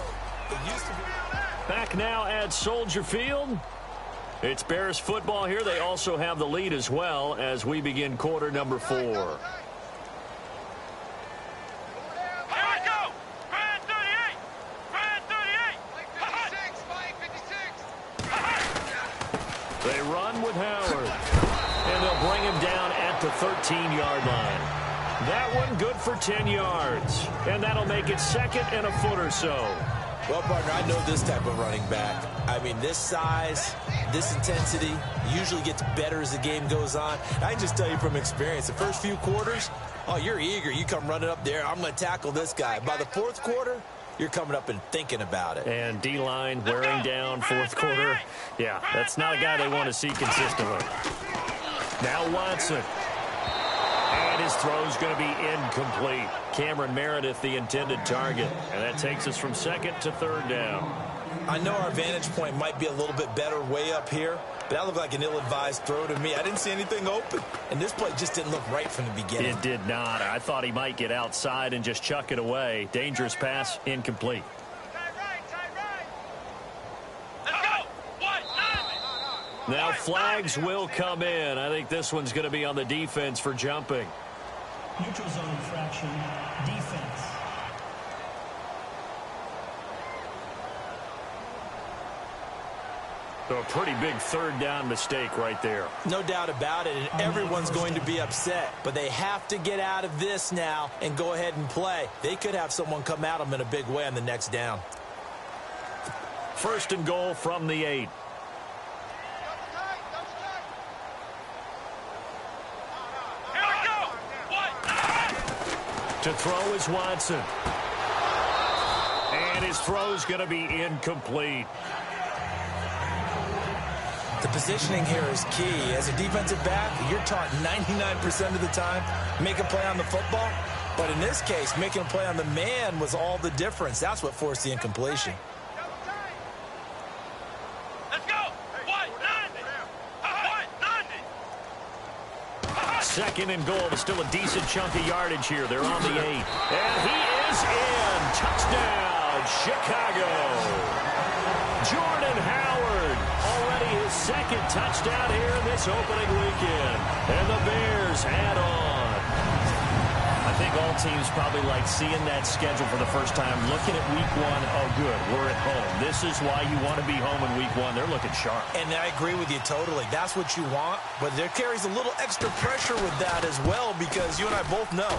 it used to be... Back now at Soldier Field. It's Bears football here. They also have the lead as well as we begin quarter number 4. Here we go. Brad 38. Brad 38. 56. They run with Howard. And they'll bring him down at the 13-yard line. That one good for 10 yards. And that'll make it second and a foot or so. Well, partner, I know this type of running back. I mean, this size, this intensity usually gets better as the game goes on. I can just tell you from experience, the first few quarters, oh, you're eager. You come running up there, I'm going to tackle this guy. By the fourth quarter, you're coming up and thinking about it. And D-line wearing down fourth quarter. Yeah, that's not a guy they want to see consistently. Now Watson. And his throw's going to be incomplete. Cameron Meredith, the intended target. And that takes us from second to third down. I know our vantage point might be a little bit better way up here, but that looked like an ill-advised throw to me. I didn't see anything open, and this play just didn't look right from the beginning. It did not. I thought he might get outside and just chuck it away. Dangerous pass, incomplete. Now flags will come in. I think this one's going to be on the defense for jumping. Neutral zone infraction, defense. So a pretty big third down mistake right there. No doubt about it, and everyone's going to be upset. But they have to get out of this now and go ahead and play. They could have someone come at them in a big way on the next down. First and goal from the 8. To throw is Watson. And his throw's going to be incomplete. The positioning here is key. As a defensive back, you're taught 99% of the time, make a play on the football. But in this case, making a play on the man was all the difference. That's what forced the incompletion. Let's go. Second and goal. Still a decent chunk of yardage here. They're on the 8. And he is in. Touchdown, Chicago. Jordan Howard, already his second touchdown here in this opening weekend. And the Bears add on. I think all teams probably like seeing that schedule for the first time, looking at week one. Oh, good, we're at home. This is why you want to be home in week one. They're looking sharp. And I agree with you totally. That's what you want, but there carries a little extra pressure with that as well, because you and I both know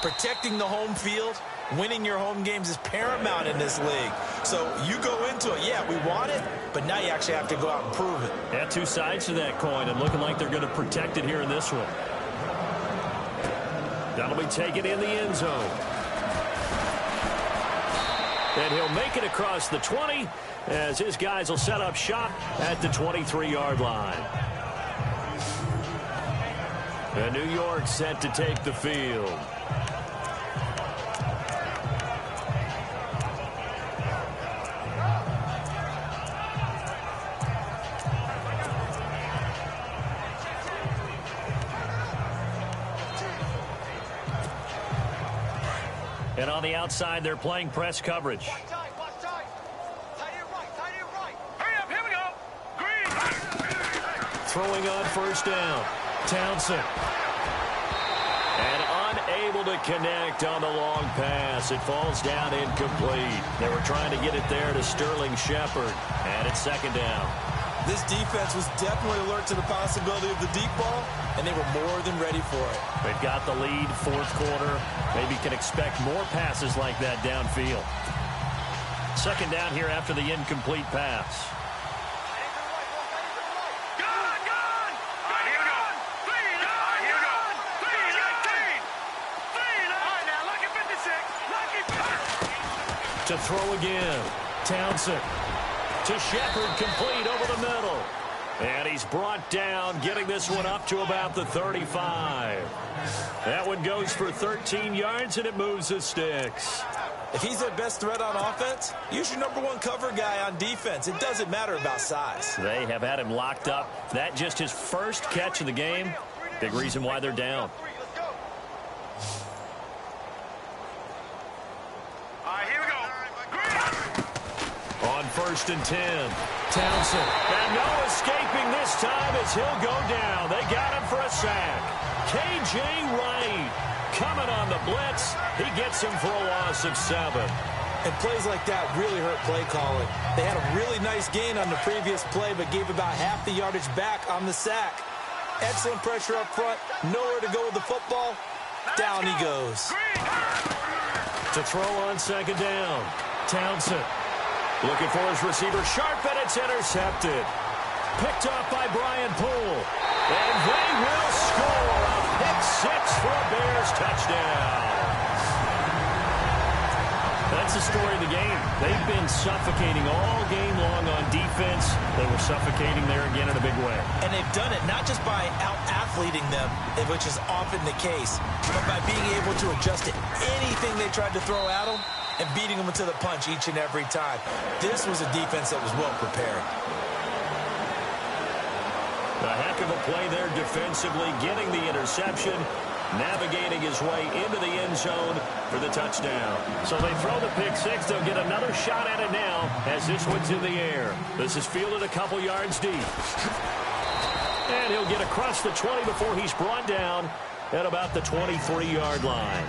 protecting the home field, winning your home games is paramount in this league. So you go into it, yeah, we want it, but now you actually have to go out and prove it. Yeah, two sides to that coin, and looking like they're going to protect it here in this one. That'll be taken in the end zone. And he'll make it across the 20 as his guys will set up shop at the 23-yard line. And New York set to take the field. And on the outside, they're playing press coverage. Throwing on first down. Townsend. And unable to connect on the long pass. It falls down incomplete. They were trying to get it there to Sterling Shepard. And it's second down. This defense was definitely alert to the possibility of the deep ball, and they were more than ready for it. They've got the lead, fourth quarter. Maybe can expect more passes like that downfield. Second down here after the incomplete pass. To throw again. Townsend. To Shepard, complete over the middle. And he's brought down, getting this one up to about the 35. That one goes for 13 yards, and it moves the sticks. If he's their best threat on offense, use your number one cover guy on defense. It doesn't matter about size. They have had him locked up. That just his first catch of the game. Big reason why they're down. On first and 10, Townsend. And no escaping this time as he'll go down. They got him for a sack. K.J. Wright coming on the blitz. He gets him for a loss of 7. And plays like that really hurt play calling. They had a really nice gain on the previous play, but gave about half the yardage back on the sack. Excellent pressure up front. Nowhere to go with the football. Down he goes. To throw on second down, Townsend. Looking for his receiver, sharp, and it's intercepted. Picked off by Brian Poole. And they will score a pick-6 for a Bears touchdown. That's the story of the game. They've been suffocating all game long on defense. They were suffocating there again in a big way. And they've done it not just by out-athleting them, which is often the case, but by being able to adjust to anything they tried to throw at them and beating them into the punch each and every time. This was a defense that was well prepared. A heck of a play there defensively, getting the interception, navigating his way into the end zone for the touchdown. So they throw the pick-6. They'll get another shot at it now as this one's in the air. This is fielded a couple yards deep. And he'll get across the 20 before he's brought down at about the 23-yard line.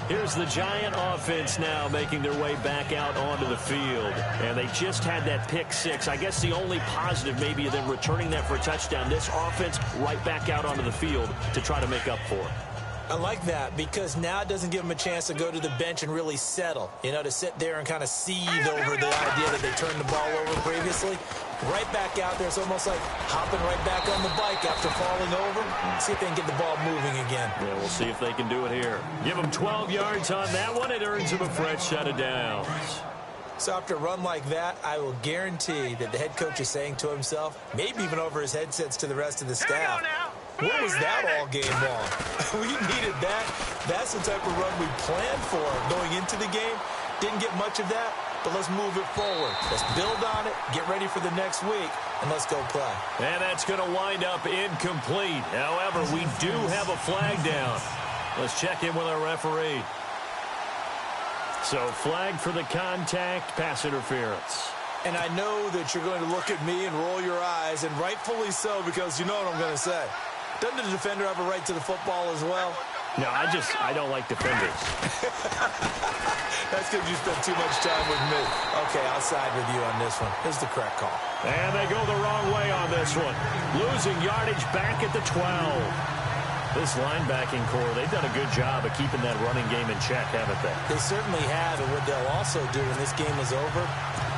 Here's the Giant offense now making their way back out onto the field. And they just had that pick-6. I guess the only positive maybe of them returning that for a touchdown. This offense right back out onto the field to try to make up for it. I like that because now it doesn't give them a chance to go to the bench and really settle. You know, to sit there and kind of seethe over the idea that they turned the ball over previously. Right back out there. It's almost like hopping right back on the bike after falling over. See if they can get the ball moving again. Yeah, we'll see if they can do it here. Give them 12 yards on that one. It earns them a fresh set of downs. So after a run like that, I will guarantee that the head coach is saying to himself, maybe even over his headsets to the rest of the staff, where was that all game long? We needed that. That's the type of run we planned for going into the game. Didn't get much of that, but let's move it forward. Let's build on it, get ready for the next week, and let's go play. And that's going to wind up incomplete. However, we do have a flag down. Let's check in with our referee. So flag for the contact, pass interference. And I know that you're going to look at me and roll your eyes, and rightfully so, because you know what I'm going to say. Doesn't the defender have a right to the football as well? No, I don't like defenders. That's because you spent too much time with me. Okay, I'll side with you on this one. This is the correct call. And they go the wrong way on this one. Losing yardage back at the 12. This linebacking core, they've done a good job of keeping that running game in check, haven't they? They certainly have, and what they'll also do when this game is over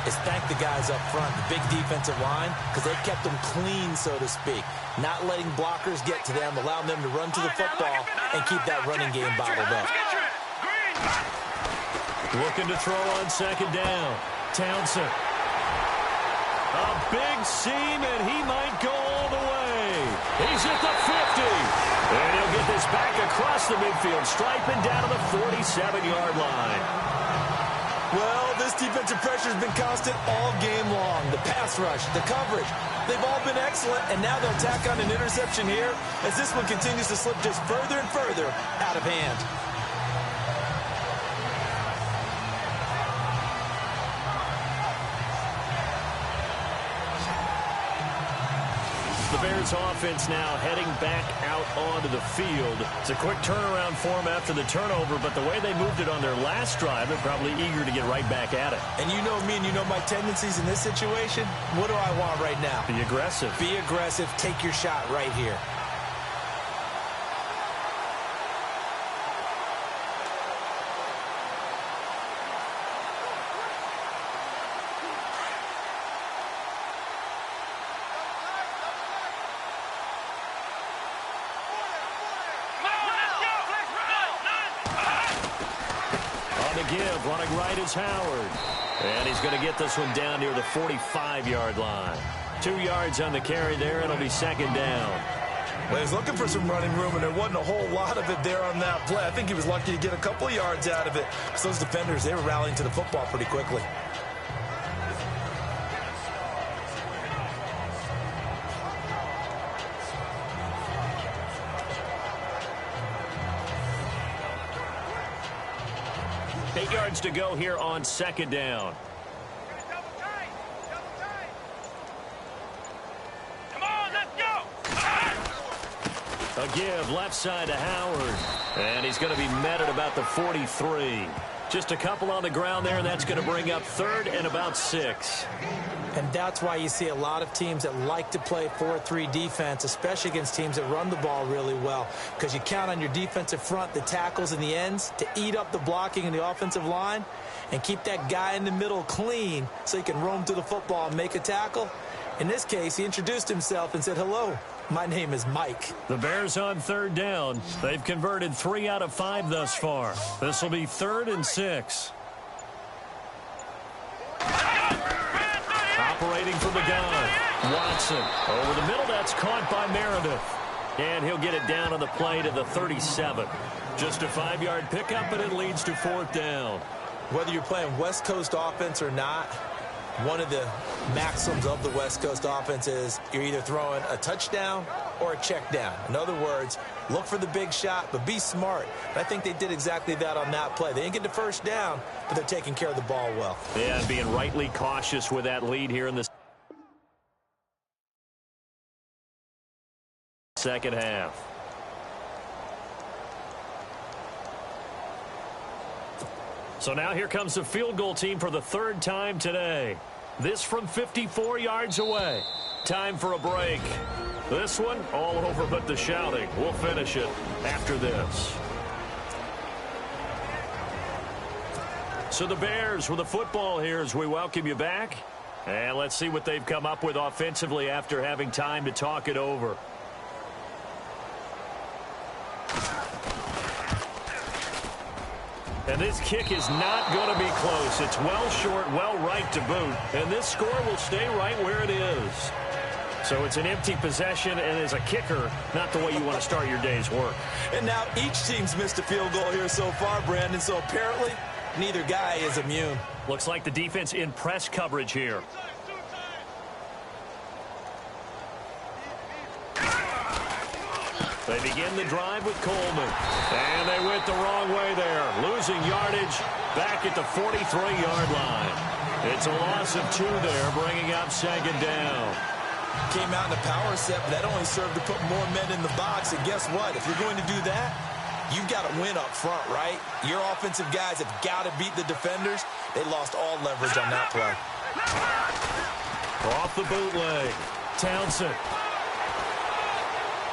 is thank the guys up front, the big defensive line, because they kept them clean, so to speak. Not letting blockers get to them, allowing them to run to the football and keep that running game bottled up. Looking to throw on second down. Townsend. A big seam, and he might go all the way. He's at the 50. And he'll get this back across the midfield stripe and down to the 47-yard line. Well, this defensive pressure has been constant all game long. The pass rush, the coverage, they've all been excellent, and now they'll tack on an interception here as this one continues to slip just further and further out of hand. The Bears offense now heading back out onto the field. It's a quick turnaround for them after the turnover, but the way they moved it on their last drive, they're probably eager to get right back at it. And you know me and you know my tendencies in this situation. What do I want right now? Be aggressive. Be aggressive. Take your shot right here. Give, running right is Howard. And he's going to get this one down near the 45-yard line. 2 yards on the carry there. It'll be second down. Well, he's looking for some running room, and there wasn't a whole lot of it there on that play. I think he was lucky to get a couple of yards out of it. Because those defenders, they were rallying to the football pretty quickly. To go here on second down. Come on, let's go. A give left side to Howard. And he's going to be met at about the 43. Just a couple on the ground there, and that's going to bring up third and about 6. And that's why you see a lot of teams that like to play 4-3 defense, especially against teams that run the ball really well, because you count on your defensive front, the tackles and the ends, to eat up the blocking in the offensive line and keep that guy in the middle clean so he can roam to the football and make a tackle. In this case, he introduced himself and said, "Hello, my name is Mike." The Bears on third down. They've converted 3 out of 5 thus far. This will be 3rd and 6. Operating from the gun. Watson over the middle. That's caught by Meredith. And he'll get it down on the play to the 37. Just a 5-yard pickup, but it leads to 4th down. Whether you're playing West Coast offense or not, one of the maxims of the West Coast offense is you're either throwing a touchdown or a check down. In other words, look for the big shot, but be smart. And I think they did exactly that on that play. They didn't get the first down, but they're taking care of the ball well. Yeah, and being rightly cautious with that lead here in the second half. So now here comes the field goal team for the 3rd time today. This from 54 yards away. Time for a break. This one all over but the shouting. We'll finish it after this. So the Bears with the football here as we welcome you back. And let's see what they've come up with offensively after having time to talk it over. And this kick is not going to be close. It's well short, well right to boot. And this score will stay right where it is. So it's an empty possession, and as a kicker, not the way you want to start your day's work. And now each team's missed a field goal here so far, Brandon. So apparently, neither guy is immune. Looks like the defense in press coverage here. They begin the drive with Coleman. And they went the wrong way there. Losing yardage back at the 43-yard line. It's a loss of 2 there, bringing up second down. Came out in a power set, but that only served to put more men in the box. And guess what? If you're going to do that, you've got to win up front, right? Your offensive guys have got to beat the defenders. They lost all leverage on that play. Off the bootleg. Townsend.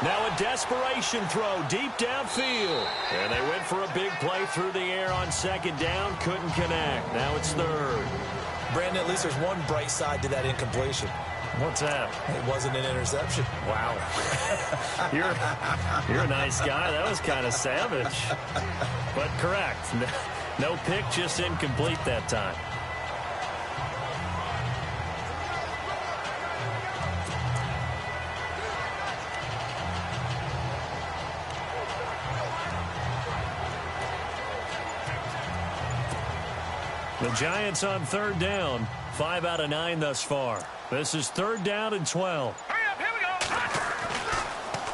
Now a desperation throw deep downfield. And they went for a big play through the air on second down. Couldn't connect. Now it's third. Brandon, at least there's one bright side to that incompletion. What's that? It wasn't an interception. Wow. You're a nice guy. That was kind of savage. But correct. No pick, just incomplete that time. The Giants on third down. 5 out of 9 thus far. This is 3rd down and 12. Hurry up, here we go.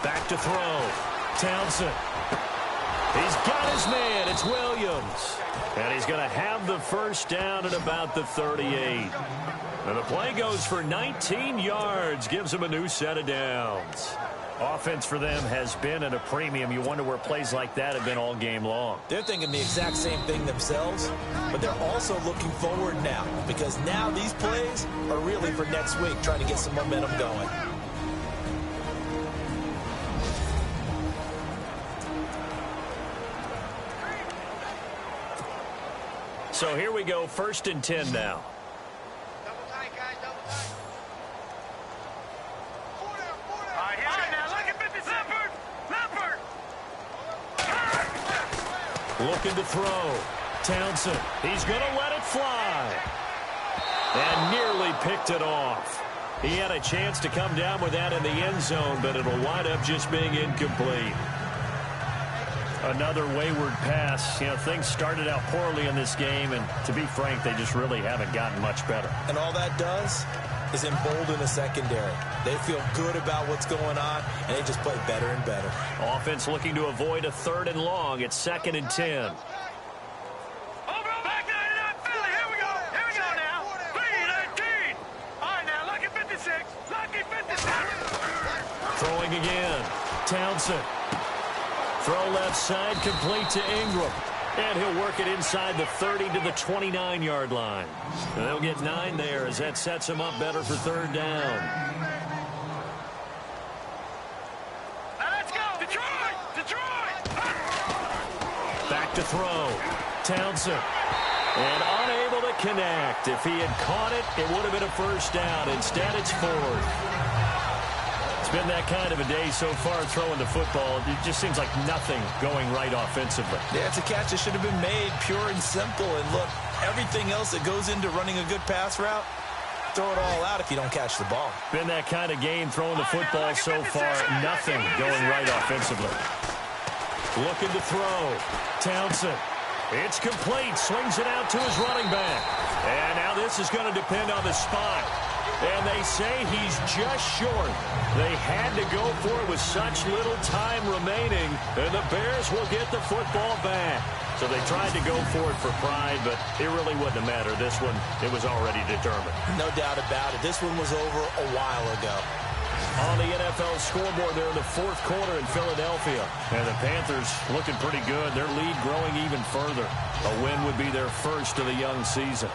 Back to throw. Townsend. He's got his man. It's Williams. And he's going to have the first down at about the 38. And the play goes for 19 yards. Gives him a new set of downs. Offense for them has been at a premium. You wonder where plays like that have been all game long. They're thinking the exact same thing themselves, but they're also looking forward now because now these plays are really for next week, trying to get some momentum going. So here we go, 1st and 10 now. Double tight, guys, double tight. All right, here we go now. Look at 50 Leopard. Looking to throw. Townsend. He's going to let it fly. And nearly picked it off. He had a chance to come down with that in the end zone, but it'll wind up just being incomplete. Another wayward pass. You know, things started out poorly in this game, and to be frank, they just really haven't gotten much better. And all that does is embolden the secondary. They feel good about what's going on, and they just play better and better. Offense looking to avoid a 3rd and long. It's 2nd and 10. Back 99 Philly. Here we go. Here we go now. 3-19. All right, now look at 56. Lucky 56. Throwing again. Townsend. Throw left side, complete to Ingram. And he'll work it inside the 30 to the 29-yard line. And they'll get 9 there as that sets him up better for 3rd down. Now let's go. Detroit. Detroit. Back to throw. Townsend. And unable to connect. If he had caught it, it would have been a first down. Instead, it's 4th. Been that kind of a day so far throwing the football. It just seems like nothing going right offensively. Yeah, it's a catch that should have been made pure and simple. And look, everything else that goes into running a good pass route, throw it all out if you don't catch the ball. Been that kind of game throwing the football so far. Nothing going right offensively. Looking to throw. Townsend. It's complete. Swings it out to his running back. And now this is going to depend on the spot. And they say he's just short. They had to go for it with such little time remaining. And the Bears will get the football back. So they tried to go for it for pride, but it really wouldn't have mattered. This one, it was already determined. No doubt about it. This one was over a while ago. On the NFL scoreboard there in the 4th quarter in Philadelphia. And the Panthers looking pretty good. Their lead growing even further. A win would be their first of the young season.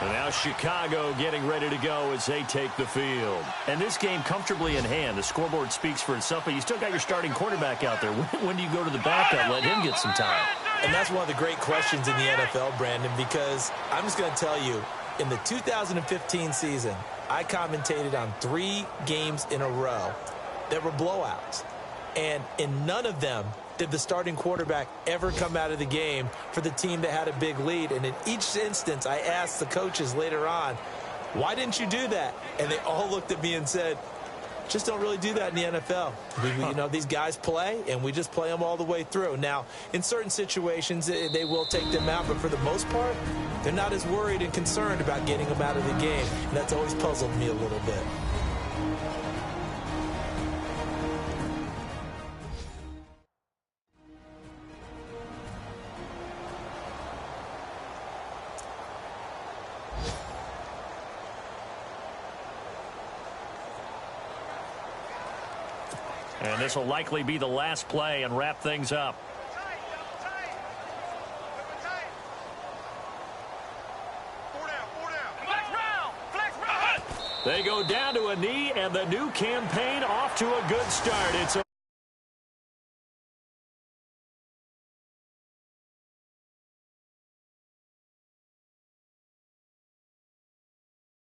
And now Chicago getting ready to go as they take the field. And this game comfortably in hand. The scoreboard speaks for itself, but you still got your starting quarterback out there. When do you go to the backup, let him get some time? And that's one of the great questions in the NFL, Brandon, because I'm just going to tell you, in the 2015 season, I commentated on 3 games in a row that were blowouts. And in none of them did the starting quarterback ever come out of the game for the team that had a big lead. And in each instance, I asked the coaches later on, why didn't you do that? And they all looked at me and said, just don't really do that in the NFL. You know, these guys play, and we just play them all the way through. Now, in certain situations, they will take them out, but for the most part, they're not as worried and concerned about getting them out of the game. And that's always puzzled me a little bit. And this will likely be the last play and wrap things up. They go down to a knee, and the new campaign off to a good start. It's a